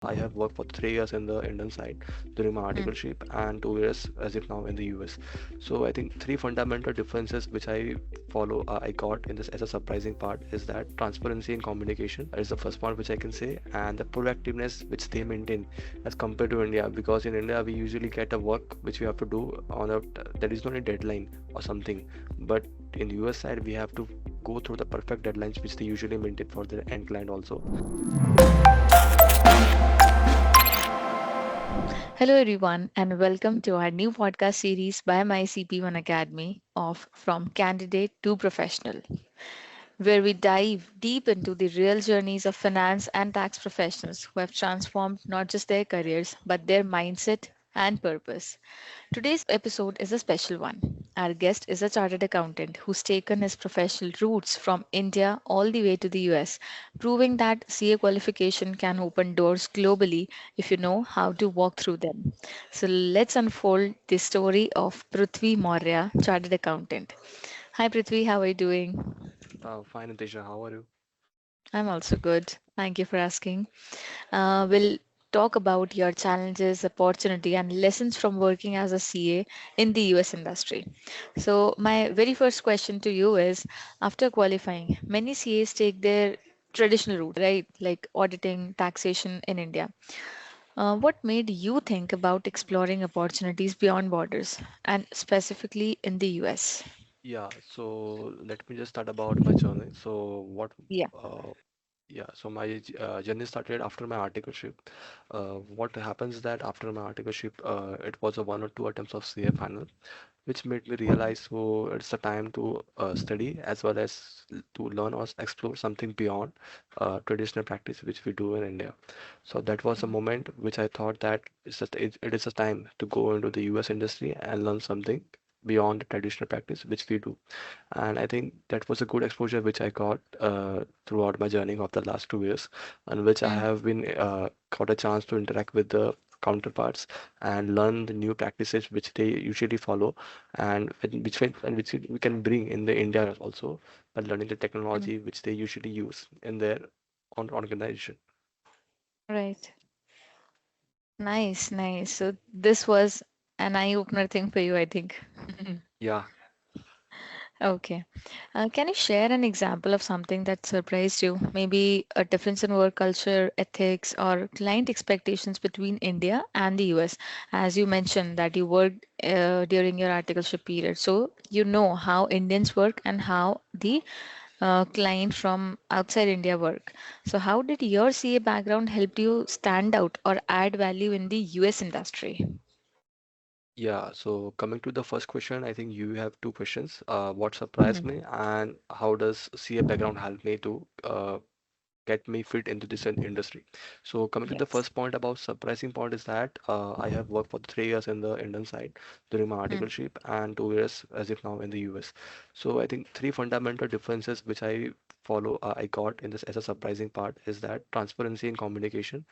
I have worked for 3 years in the Indian side during my Mm. articleship and 2 years as if now in the US. So I think three fundamental differences which I follow, I got in this as a surprising part is that transparency in communication is the first part which I can say, and the proactiveness which they maintain as compared to India. Because in India we usually get a work which we have to do on a there is no any deadline or something, but in US side we have to go through the perfect deadlines which they usually maintain for their end client also. Hello, everyone, and welcome to our new podcast series by MYCPE One Academy of From Candidate to Professional, where we dive deep into the real journeys of finance and tax professionals who have transformed not just their careers but their mindset and purpose. Today's episode is a special one. Our guest is a chartered accountant who's taken his professional roots from India all the way to the US, proving that CA qualification can open doors globally if you know how to walk through them. So let's unfold the story of Pruthvi Maurya, chartered accountant. Hi Prithvi, how are you doing? Fine, Nitisha, how are you? I'm also good. Thank you for asking. We'll talk about your challenges, opportunity, and lessons from working as a CA in the US industry. So, my very first question to you is after qualifying, many CAs take their traditional route, right? Like auditing, taxation in India. What made you think about exploring opportunities beyond borders and specifically in the US? Yeah, so let me just start about my journey. So Yeah. uh, yeah, so my journey started after my articleship. What happens that after my articleship, it was a one or two attempts of CA final, which made me realize so it's the time to study as well as to learn or explore something beyond traditional practice which we do in India. So that was a moment which I thought that it is a time to go into the US industry and learn something beyond the traditional practice which we do. And I think that was a good exposure which I got throughout my journey of the last 2 years, in which I Mm. have been got a chance to interact with the counterparts and learn the new practices which they usually follow, and which we can bring in the India also by learning the Mm. technology which they usually use in their own organization. Right. Nice, nice. So this was an eye-opener thing for you, I think. Yeah. Okay. Can you share an example of something that surprised you? Maybe a difference in work culture, ethics, or client expectations between India and the US? As you mentioned that you worked during your articleship period, so you know how Indians work and how the client from outside India work. So how did your CA background help you stand out or add value in the US industry? Yeah, so coming to the first question, I think you have two questions. What surprised Mhm. me and how does CA background help me to get me fit into this industry. So coming to the Yes. first point about surprising point is that I have worked for 3 years in the Indian side during my Mm. articleship and 2 years as if now in the US. So I think three fundamental differences which I follow I got in this as a surprising part is that transparency in communication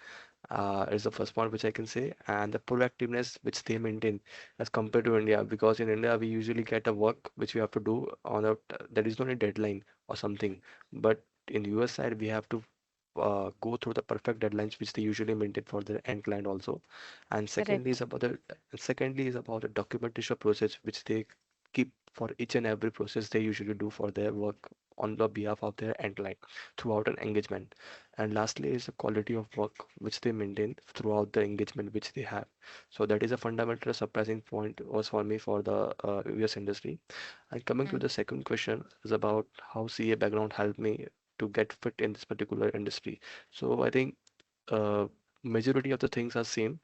is the first point which I can say, and the proactiveness which they maintain as compared to India. Because in India we usually get a work which we have to do on a there is no any deadline or something, but in US side we have to go through the perfect deadlines which they usually maintain for their end client also. And Correct. secondly is about the documentation process which they keep for each and every process they usually do for their work on the behalf of their end client throughout an engagement. And lastly is the quality of work which they maintain throughout the engagement which they have. So that is a fundamental surprising point was for me for the US industry. And coming to Mm. the second question is about how CA background helped me to get fit in this particular industry. So I think uh, majority of the things are same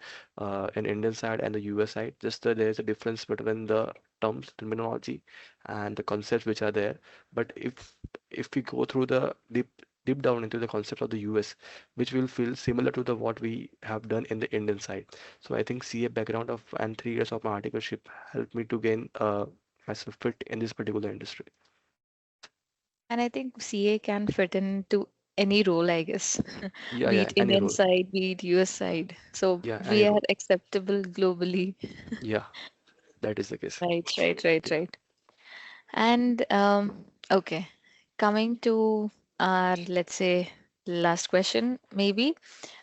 in Indian side and the US side. Just that there is a difference between the terms, terminology, and the concepts which are there. But if we go through the deep down into the concept of the US, which will feel similar to the what we have done in the Indian side. So I think CA background of and 3 years of my articleship helped me to gain myself fit in this particular industry. And I think CA can fit into any role, I guess, Yeah, be yeah, it any Indian role. side, be it US side. So Yeah, any we are role. acceptable globally. Yeah, that is the case. Right, right, right, Yeah. right. And okay, coming to our, let's say, Last question, maybe.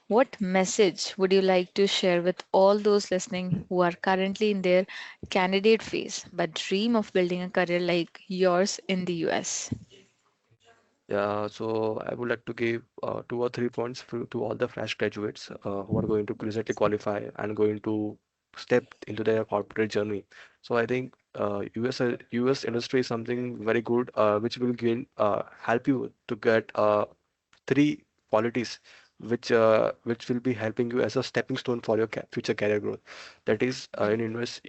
What message would you like to share with all those listening who are currently in their candidate phase but dream of building a career like yours in the US? Yeah, so I would like to give 2 or 3 points to all the fresh graduates who are going to recently qualify and going to step into their corporate journey. So I think US industry is something very good, which will help you to get three qualities which will be helping you as a stepping stone for your future career growth. That is, in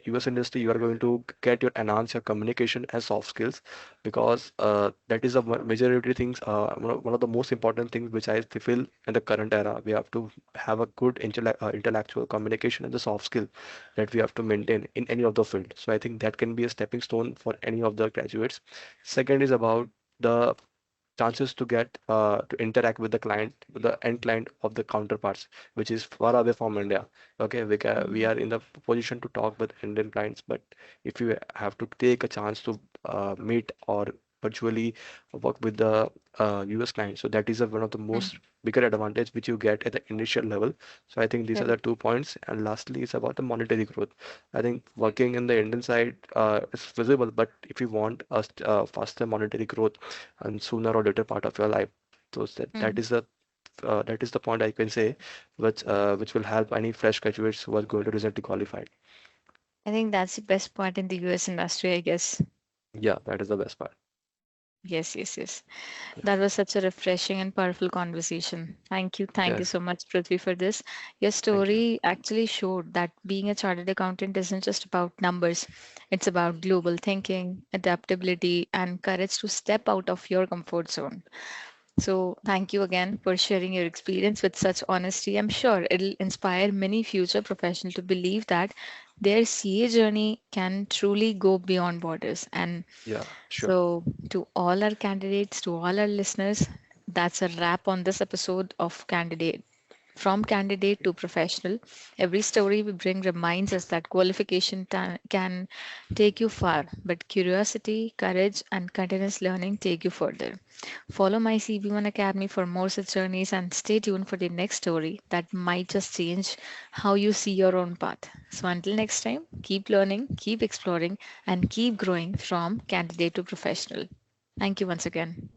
US industry, you are going to get your enhance your communication and soft skills, because that is a majority things. One of the most important things which I feel in the current era, we have to have a good intellectual communication and the soft skill that we have to maintain in any of the field. So I think that can be a stepping stone for any of the graduates. Second is about the chances to get to interact with the client, with the end client of the counterparts, which is far away from India. Okay, we are in the position to talk with Indian clients, but if you have to take a chance to meet or virtually work with the US clients, so that is one of the most Mm, bigger advantage which you get at the initial level. So I think these are the correct. 2 points. And lastly, it's about the monetary growth. I think working in the Indian side is visible, but if you want a faster monetary growth and sooner or later part of your life. So Mm. that is the point I can say, which will help any fresh graduates who are going to recently qualified. I think that's the best part in the US industry, I guess. Yeah, that is the best part. Yes, yes, yes. Yeah. That was such a refreshing and powerful conversation. Thank you. Thank you Yes, so much, Prithvi, for this. Your thank you. story actually showed that being a chartered accountant isn't just about numbers, it's about global thinking, adaptability, and courage to step out of your comfort zone. So, thank you again for sharing your experience with such honesty. I'm sure it'll inspire many future professionals to believe that their CA journey can truly go beyond borders. And Yeah, sure. so, to all our candidates, to all our listeners, that's a wrap on this episode of Candidate. From candidate to professional, every story we bring reminds us that qualification can take you far, but curiosity, courage, and continuous learning take you further. Follow my CB1 Academy for more such journeys and stay tuned for the next story that might just change how you see your own path. So, until next time, keep learning, keep exploring, and keep growing from candidate to professional. Thank you once again.